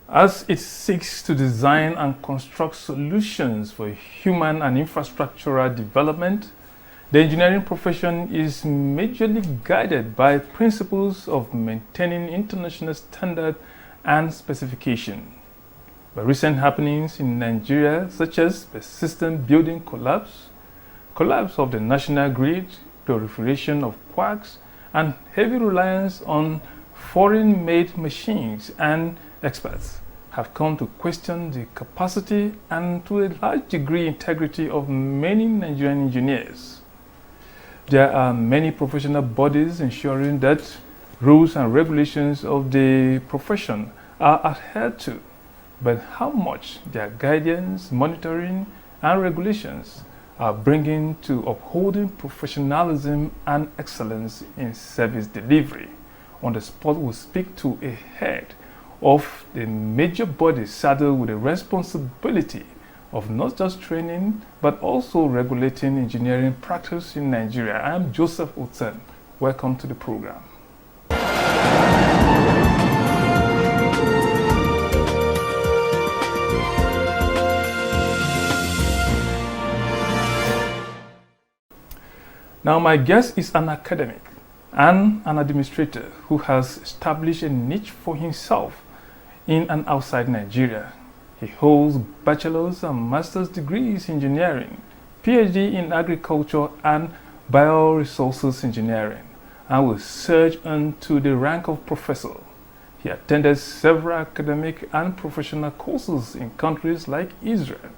as it seeks to design and construct solutions for human and infrastructural development. The engineering profession is majorly guided by principles of maintaining international standard and specification. But recent happenings in Nigeria, such as persistent building collapse of the national grid, proliferation of quacks, and heavy reliance on foreign-made machines and experts, have come to question the capacity and, to a large degree, integrity of many Nigerian engineers. There are many professional bodies ensuring that rules and regulations of the profession are adhered to, but how much their guidance, monitoring, and regulations are bringing to upholding professionalism and excellence in service delivery. On the spot, we'll speak to a head of the major body saddled with the responsibility of not just training, but also regulating engineering practice in Nigeria. I am Joseph Utsen. Welcome to the program. Now, my guest is an academic and an administrator who has established a niche for himself in and outside Nigeria. He holds bachelor's and master's degrees in engineering, PhD in agriculture and bioresources engineering, and will surge on to the rank of professor. He attended several academic and professional courses in countries like Israel,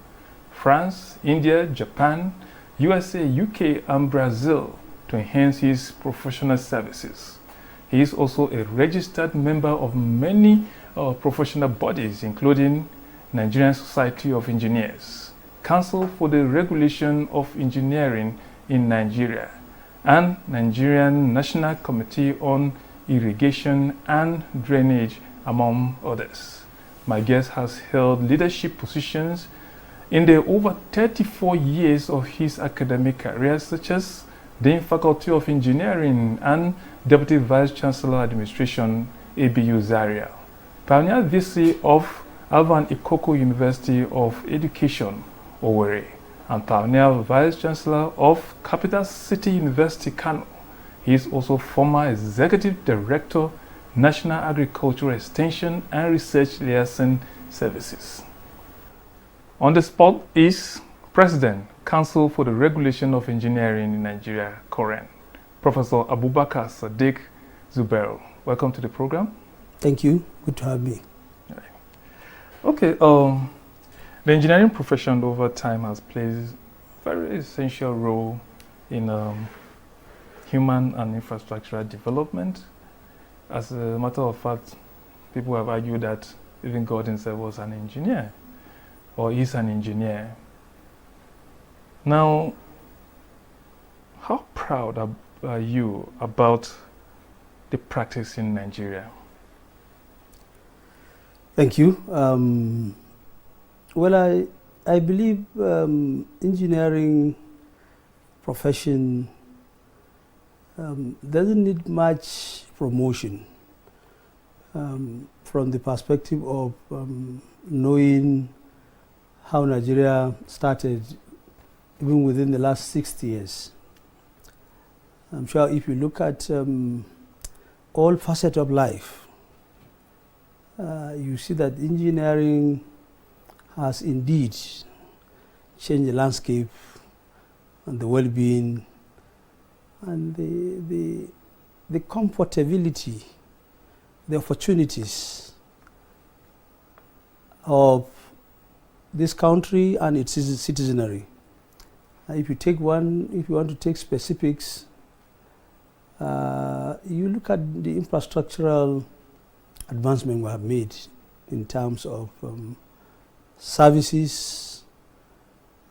France, India, Japan, USA, UK, and Brazil to enhance his professional services. He is also a registered member of many professional bodies, including Nigerian Society of Engineers, Council for the Regulation of Engineering in Nigeria, and Nigerian National Committee on Irrigation and Drainage, among others. My guest has held leadership positions in the over 34 years of his academic career, such as Dean Faculty of Engineering and Deputy Vice Chancellor Administration, ABU Zaria, Pioneer VC of Alvan Ikoko University of Education, Owerri, and Pioneer Vice Chancellor of Capital City University, Kano. He is also former Executive Director, National Agricultural Extension and Research Liaison Services. On the spot is President, Council for the Regulation of Engineering in Nigeria, COREN, Professor Abubakar Sadiq Zubair. Welcome to the program. Thank you. Good to have me. Okay, the engineering profession over time has played a very essential role in human and infrastructural development. As a matter of fact, people have argued that even God himself was an engineer, or is an engineer. Now, how proud are you about the practice in Nigeria? Thank you. Well, I believe engineering profession doesn't need much promotion from the perspective of knowing how Nigeria started even within the last 60 years. I'm sure if you look at all facets of life, you see that engineering has indeed changed the landscape and the well-being and the comfortability, the opportunities of this country and its citizenry. If you want to take specifics, you look at the infrastructural advancement we have made in terms of services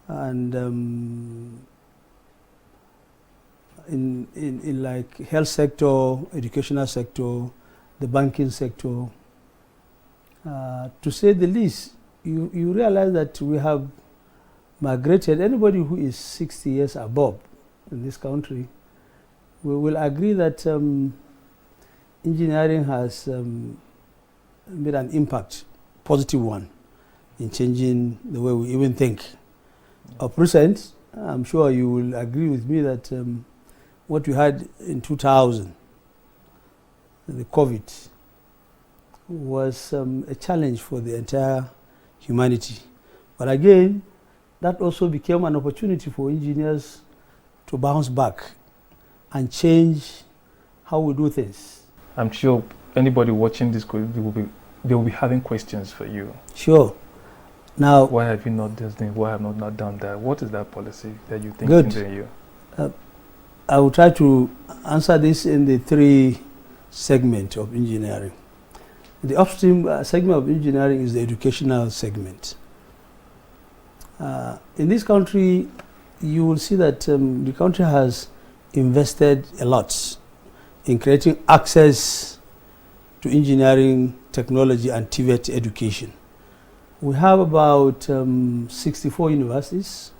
and in like health sector, educational sector, the banking sector. To say the least, you realize that we have migrated. Anybody who is 60 years above in this country, we will agree that engineering has made an impact positive one in changing the way we even think. Of recent, I'm sure you will agree with me that what we had in 2000, the COVID, was a challenge for the entire humanity. But again, that also became an opportunity for engineers to bounce back and change how we do things. I'm sure anybody watching this they will be having questions for you. Sure. Now, why have you not done this? Why have you not done that? What is that policy that you think good. hinders you? I will try to answer this in the three segments of engineering. The upstream segment of engineering is the educational segment. In this country, you will see that the country has invested a lot in creating access to engineering, technology, and TVET education. We have about 64 universities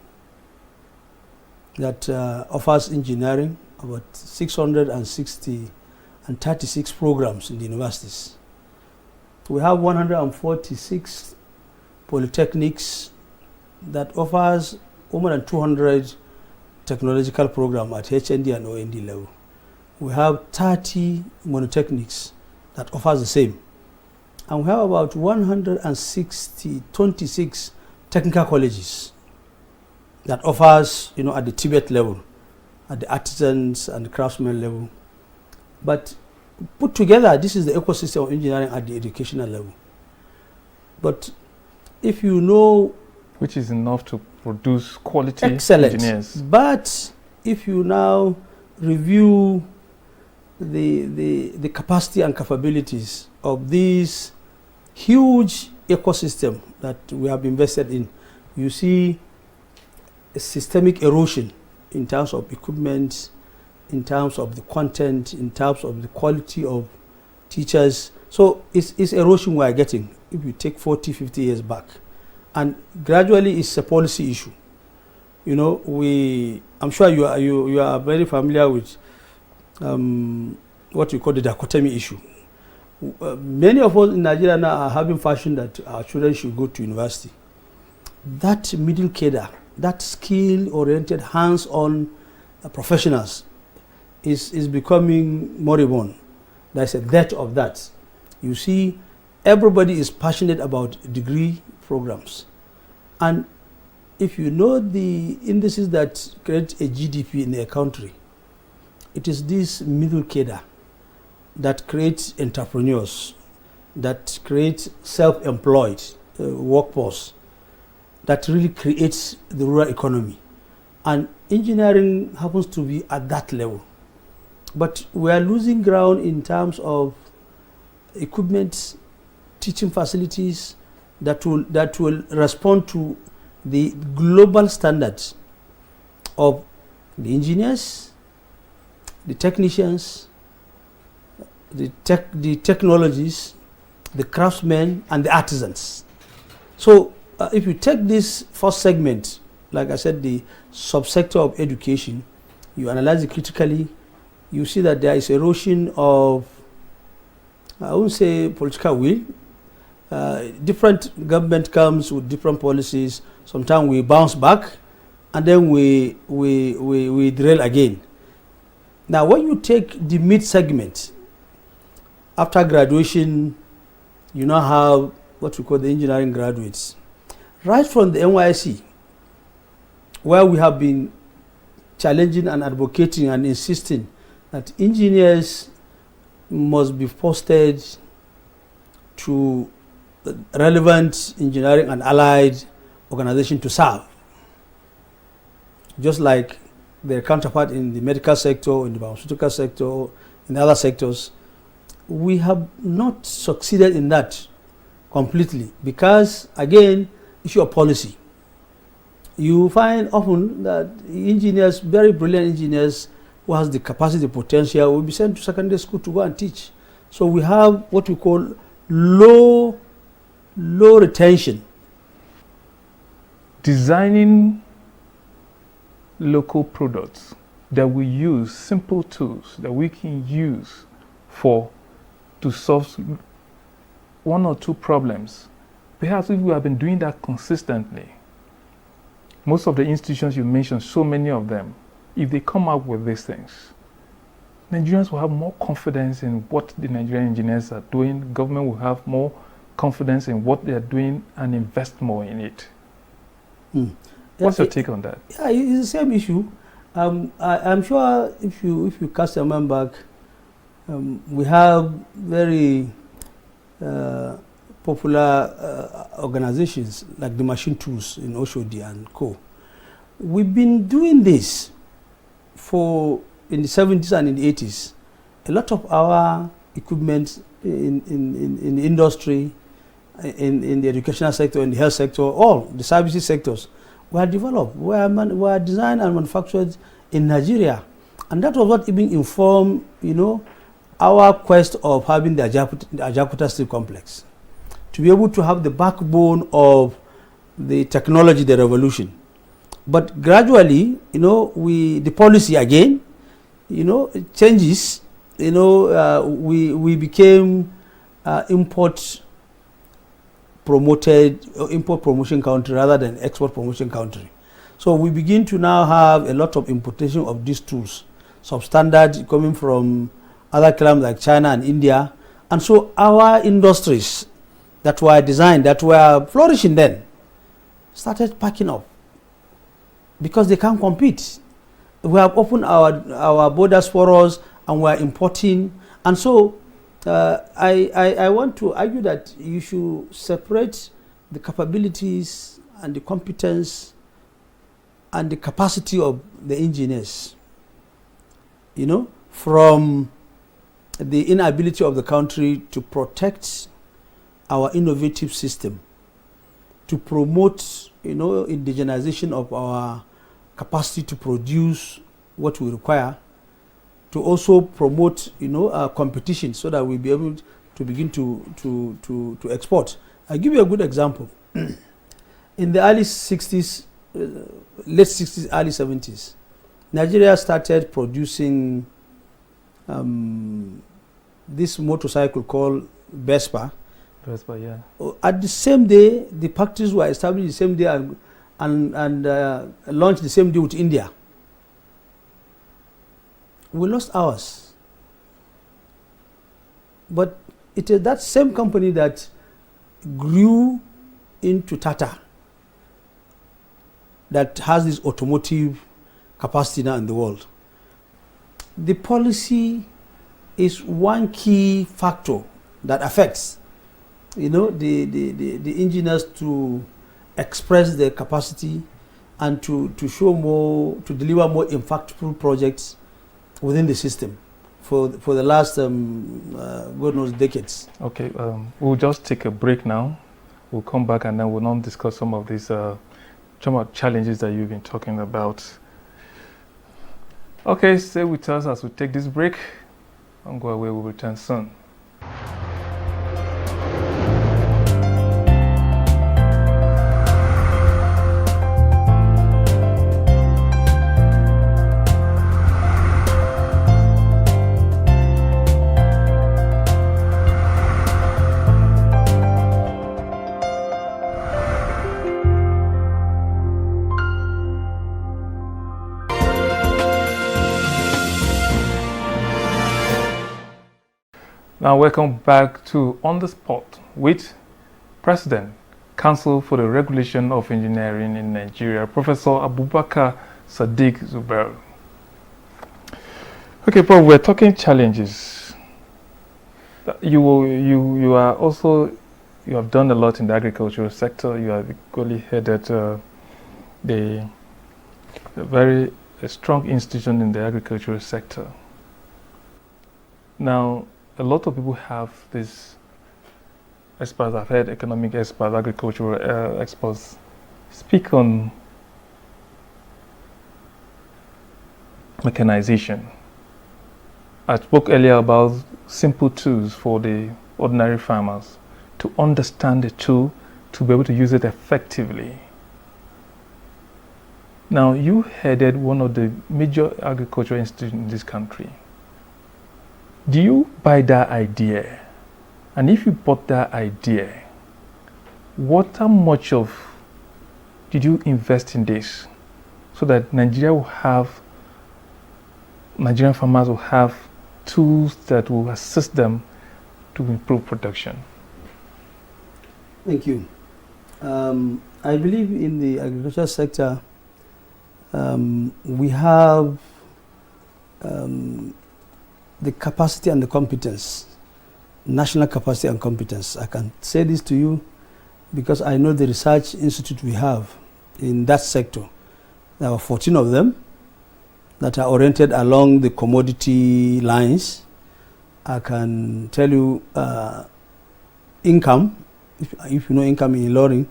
that offers engineering, about 636 programs in the universities. We have 146 polytechnics that offers more than 200 technological programs at HND and OND level. We have 30 monotechnics that offers the same. And we have about 26 technical colleges that offers, at the TVET level, at the artisans and the craftsmen level. But put together, this is the ecosystem of engineering at the educational level. But if you know... Which is enough to produce quality engineers. But if you now review the capacity and capabilities of these huge ecosystem that we have invested in, you see a systemic erosion in terms of equipment, in terms of the content, in terms of the quality of teachers. So it's erosion we are getting if you take 40, 50 years back. And gradually it's a policy issue. I'm sure you are very familiar with what we call the dichotomy issue. Many of us in Nigeria now are having fashion that our children should go to university. That middle cadre, that skill-oriented, hands-on professionals is becoming moribund. There's a dearth of that. You see, everybody is passionate about degree programs. And if you know the indices that create a GDP in a country, it is this middle cadre that creates entrepreneurs, that creates self-employed workforce, that really creates the rural economy. And engineering happens to be at that level. But we are losing ground in terms of equipment, teaching facilities that will respond to the global standards of the engineers, the technicians, the technologies, the craftsmen, and the artisans. So if you take this first segment, like I said, the subsector of education, you analyze it critically, you see that there is erosion of, I won't say political will. Different government comes with different policies. Sometimes we bounce back, and then we derail again. Now, when you take the mid segment, after graduation, you now have what we call the engineering graduates. Right from the NYSC, where we have been challenging and advocating and insisting that engineers must be posted to relevant engineering and allied organization to serve. Just like their counterpart in the medical sector, in the pharmaceutical sector, in other sectors, we have not succeeded in that completely because, again, issue of policy. You find often that engineers, very brilliant engineers who has the capacity, potential, will be sent to secondary school to go and teach. So we have what we call low retention. Designing local products that we use, simple tools that we can use to solve one or two problems perhaps if we have been doing that consistently, most of the institutions you mentioned, so many of them, if they come up with these things, Nigerians will have more confidence in what the Nigerian engineers are doing. Government will have more confidence in what they are doing and invest more in it. What's your take on that? Yeah, it's the same issue. I'm sure if you cast your mind back, we have very popular organizations like the Machine Tools in Oshodi and Co. We've been doing this in the 70s and in the 80s. A lot of our equipment in the industry, in the educational sector, in the health sector, all the services sectors were developed, were designed and manufactured in Nigeria. And that was what even informed, our quest of having the Ajakuta Steel Complex, to be able to have the backbone of the technology, the revolution. But gradually, the policy again, it changes. We became import promotion country rather than export promotion country. So we begin to now have a lot of importation of these tools, substandard coming from other countries like China and India. And so our industries that were designed, that were flourishing then, started packing up because they can't compete. We have opened our borders for us and we're importing. And so I want to argue that you should separate the capabilities and the competence and the capacity of the engineers, from the inability of the country to protect our innovative system, to promote, indigenization of our capacity to produce what we require, to also promote, competition so that we'll be able to begin to export. I'll give you a good example. In the early 60s, late 60s, early 70s, Nigeria started producing this motorcycle called Vespa. Vespa, yeah. At the same day, the factories were established the same day and launched the same day with India. We lost ours. But it is that same company that grew into Tata that has this automotive capacity now in the world. The policy is one key factor that affects, the engineers to express their capacity and to show more, to deliver more impactful projects within the system for the last, God knows, decades. Okay, we'll just take a break now. We'll come back and then we'll now discuss some of these challenges that you've been talking about. Okay, stay with us as we take this break. Don't go away, we'll return soon. Now, welcome back to On the Spot with President, Council for the Regulation of Engineering in Nigeria, Professor Abubakar Sadiq Zubair. Okay, Prof, we're talking challenges. You have done a lot in the agricultural sector. You have equally headed a very strong institution in the agricultural sector. Now, a lot of people have this, experts, I've heard economic experts, agricultural experts speak on mechanization. I spoke earlier about simple tools for the ordinary farmers to understand the tool, to be able to use it effectively. Now, you headed one of the major agricultural institutions in this country. Do you buy that idea? And if you bought that idea, how much of did you invest in this so that Nigerian farmers will have tools that will assist them to improve production? Thank you. I believe in the agricultural sector, we have the capacity and the competence, national capacity and competence. I can say this to you because I know the research institute we have in that sector. There are 14 of them that are oriented along the commodity lines. I can tell you income, if you know income in Ilorin,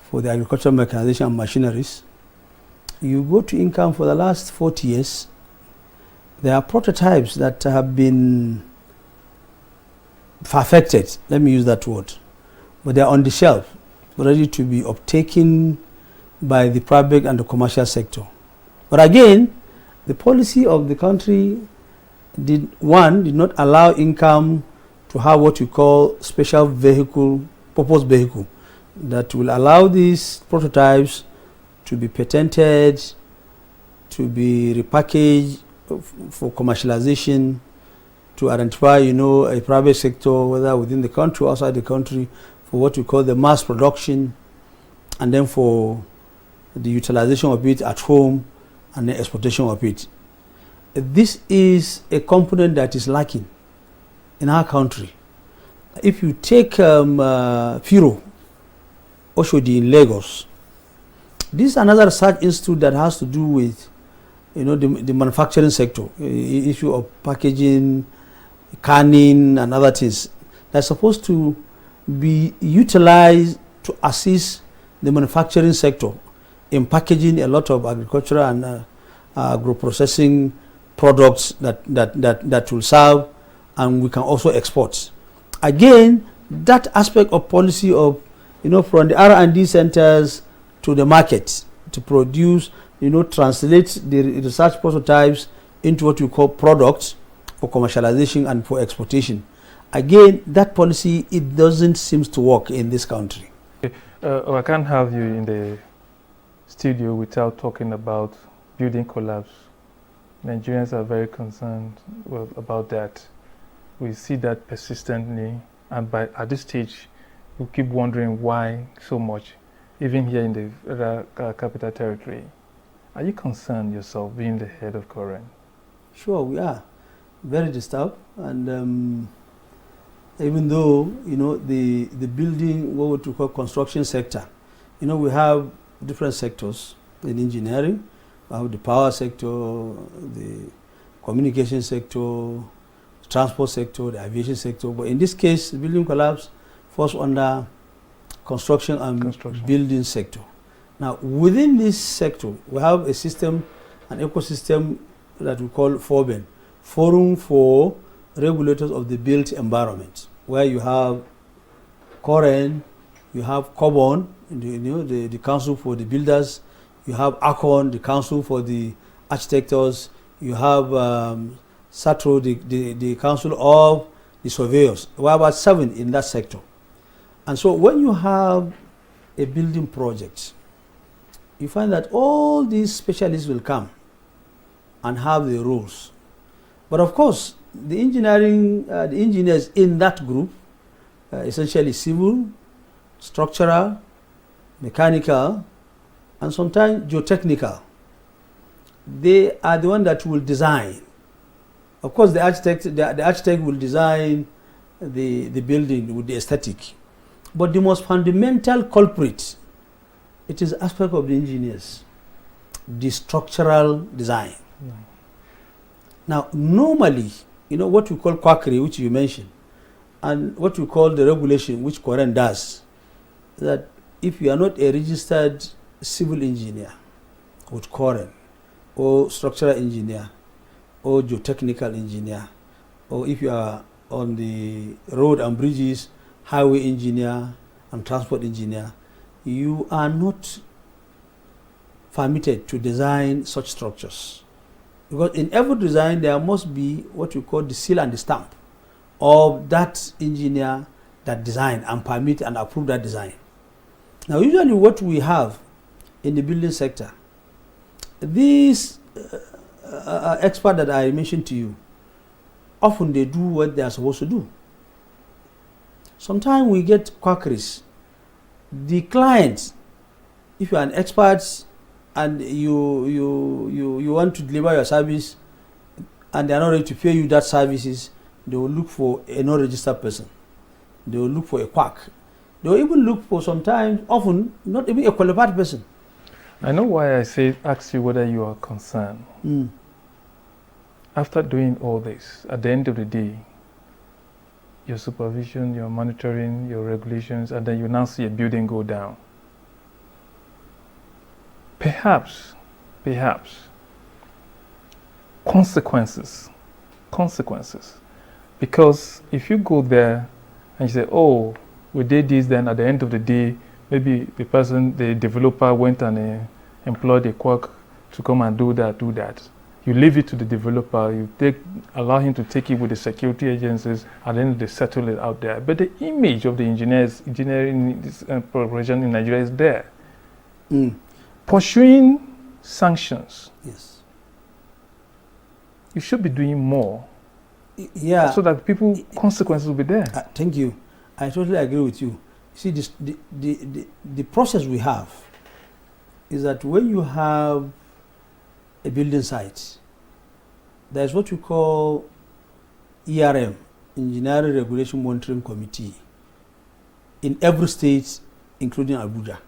for the agricultural mechanization and machineries. You go to income for the last 40 years, there are prototypes that have been perfected, let me use that word, but they are on the shelf, ready to be uptaken by the private and the commercial sector. But again, the policy of the country did not allow income to have what you call special vehicle, purpose vehicle, that will allow these prototypes to be patented, to be repackaged for commercialization, to identify, a private sector, whether within the country or outside the country, for what we call the mass production, and then for the utilization of it at home and the exportation of it. This is a component that is lacking in our country. If you take Firo, Oshodi in Lagos, this is another research institute that has to do with the manufacturing sector, issue of packaging, canning, and other things. They're supposed to be utilized to assist the manufacturing sector in packaging a lot of agricultural and agro-processing products that will serve, and we can also export. Again, that aspect of policy of, from the R&D centers to the market to produce, translate the research prototypes into what we call products for commercialization and for exportation. Again, that policy, it doesn't seem to work in this country. I can't have you in the studio without talking about building collapse. Nigerians are very concerned about that. We see that persistently, and at this stage, we keep wondering why so much, even here in the capital territory. Are you concerned yourself being the head of Koren? Sure, we are very disturbed, and even though the building, what we call construction sector, we have different sectors in engineering. We have the power sector, the communication sector, transport sector, the aviation sector. But in this case, the building collapse falls under construction and building sector. Now, within this sector, we have a system, an ecosystem that we call FORBEN, Forum for Regulators of the Built Environment, where you have Koren, you have Kobon, the Council for the Builders, you have ACON, the Council for the Architects, you have SATRO, the Council of the Surveyors. We have about 7 in that sector. And so when you have a building project, you find that all these specialists will come and have the rules. But of course, the engineers in that group, essentially civil, structural, mechanical, and sometimes geotechnical, they are the one that will design. Of course, the architect will design the building with the aesthetic. But the most fundamental culprit, it is aspect of the engineers, the structural design. Yeah. Now, normally, what we call quackery, which you mentioned, and what we call the regulation, which Koren does, that if you are not a registered civil engineer with Koren, or structural engineer, or geotechnical engineer, or if you are on the road and bridges, highway engineer and transport engineer, you are not permitted to design such structures. Because in every design, there must be what we call the seal and the stamp of that engineer that designed and permit and approve that design. Now, usually what we have in the building sector, these experts that I mentioned to you, often they do what they are supposed to do. Sometimes we get quackeries. The clients, if you are an expert and you want to deliver your service and they are not ready to pay you that services, they will look for a non-registered person. They will look for a quack. They will even look for sometimes, often, not even a qualified person. I know why I ask you whether you are concerned. After doing all this, at the end of the day, your supervision, your monitoring, your regulations, and then you now see a building go down. Perhaps, consequences. Because if you go there and you say, oh, we did this, then at the end of the day, maybe the developer went and employed a quack to come and do that. You leave it to the developer, allow him to take it with the security agencies, and then they settle it out there. But the image of the engineering profession in Nigeria is there. Pursuing sanctions. Yes. You should be doing more. Yeah. So that consequences will be there. Thank you. I totally agree with you. See, the process we have is that when you have a building site, there is what we call ERM, Engineering Regulation Monitoring Committee, in every state, including Abuja.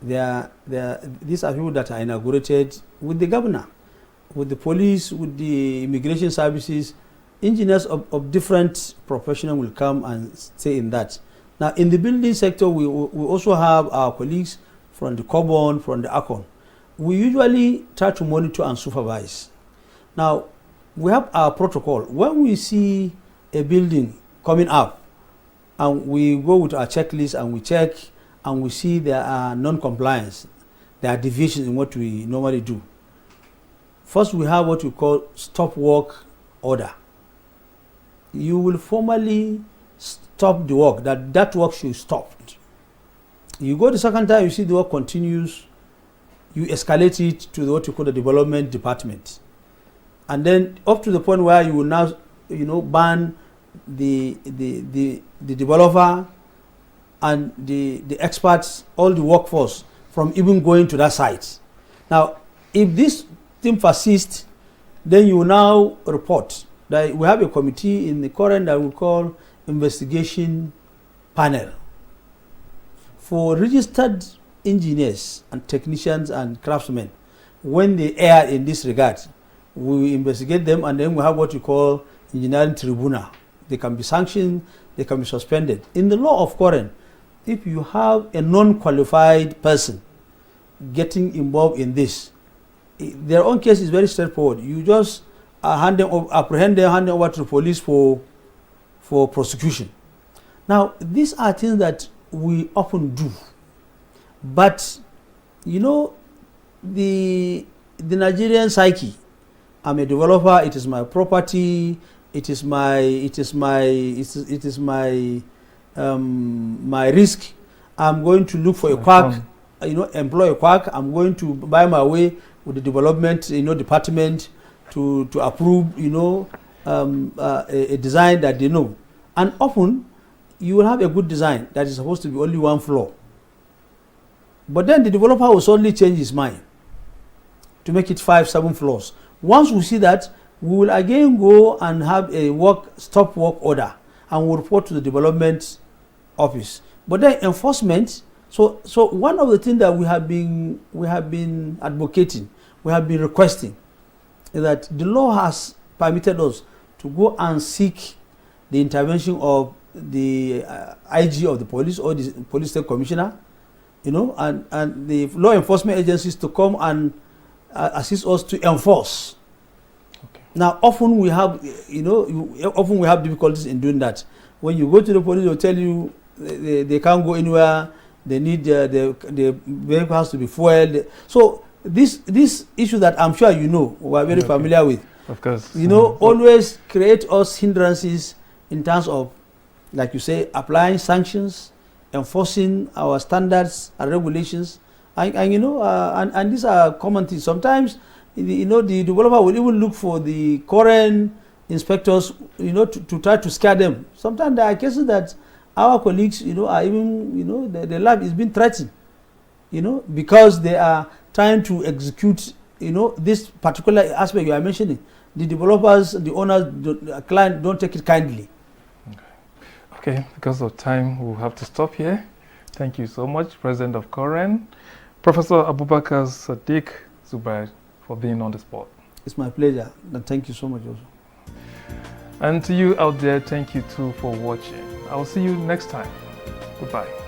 These are people that are inaugurated with the governor, with the police, with the immigration services. Engineers of different professions will come and stay in that. Now, in the building sector, we also have our colleagues from the COBON, from the ACON. We usually try to monitor and supervise. Now, we have our protocol. When we see a building coming up, and we go with our checklist and we check, and we see there are non-compliance, there are deviations in what we normally do. First, we have what we call stop work order. You will formally stop the work, that work should stop. You go the second time, you see the work continues, you escalate it to what you call the development department. And then up to the point where you will now, ban the developer and the experts, all the workforce from even going to that site. Now, if this thing persists, then you will now report. That we have a committee in the current that we call investigation panel for registered engineers and technicians and craftsmen. When they err in this regard, we investigate them, and then we have what we call engineering tribunal. They can be sanctioned, they can be suspended. In the law of current, if you have a non-qualified person getting involved in this, their own case is very straightforward. You just apprehend them, hand them over to the police for prosecution. Now, these are things that we often do, but the Nigerian psyche. I'm a developer. It is my property. It is my my risk. I'm going to look for a quack. Employ a quack. I'm going to buy my way with the development department to approve a design that they know. And often you will have a good design that is supposed to be only one floor, but then the developer will suddenly change his mind to make it 5-7 floors. Once we see that, we will again go and have a stop work order, and we'll report to the development office. But then enforcement. So one of the things that we have been advocating, we have been requesting, is that the law has permitted us to go and seek the intervention of the IG of the police or the police state commissioner, and the law enforcement agencies to come and assist us to enforce. Okay. Now, often we have difficulties in doing that. When you go to the police, they'll tell you they can't go anywhere. They need the vehicle has to be fueled. So this issue that I'm sure we are very familiar with. Of course. Always create us hindrances in terms of, like you say, applying sanctions, enforcing our standards and regulations. And you know, and these are common things. Sometimes, you know, the developer will even look for the current inspectors, you know, to try to scare them. Sometimes there are cases that our colleagues, you know, are even, you know, their life is being threatened, you know, because they are trying to execute, you know, this particular aspect you are mentioning. The developers, the owners, the client don't take it kindly. Okay, because of time, we'll have to stop here. Thank you so much, President of Koren, Professor Abubakar Sadiq Zubair, for being on the spot. It's my pleasure, and thank you so much also. And to you out there, thank you too for watching. I'll see you next time. Goodbye.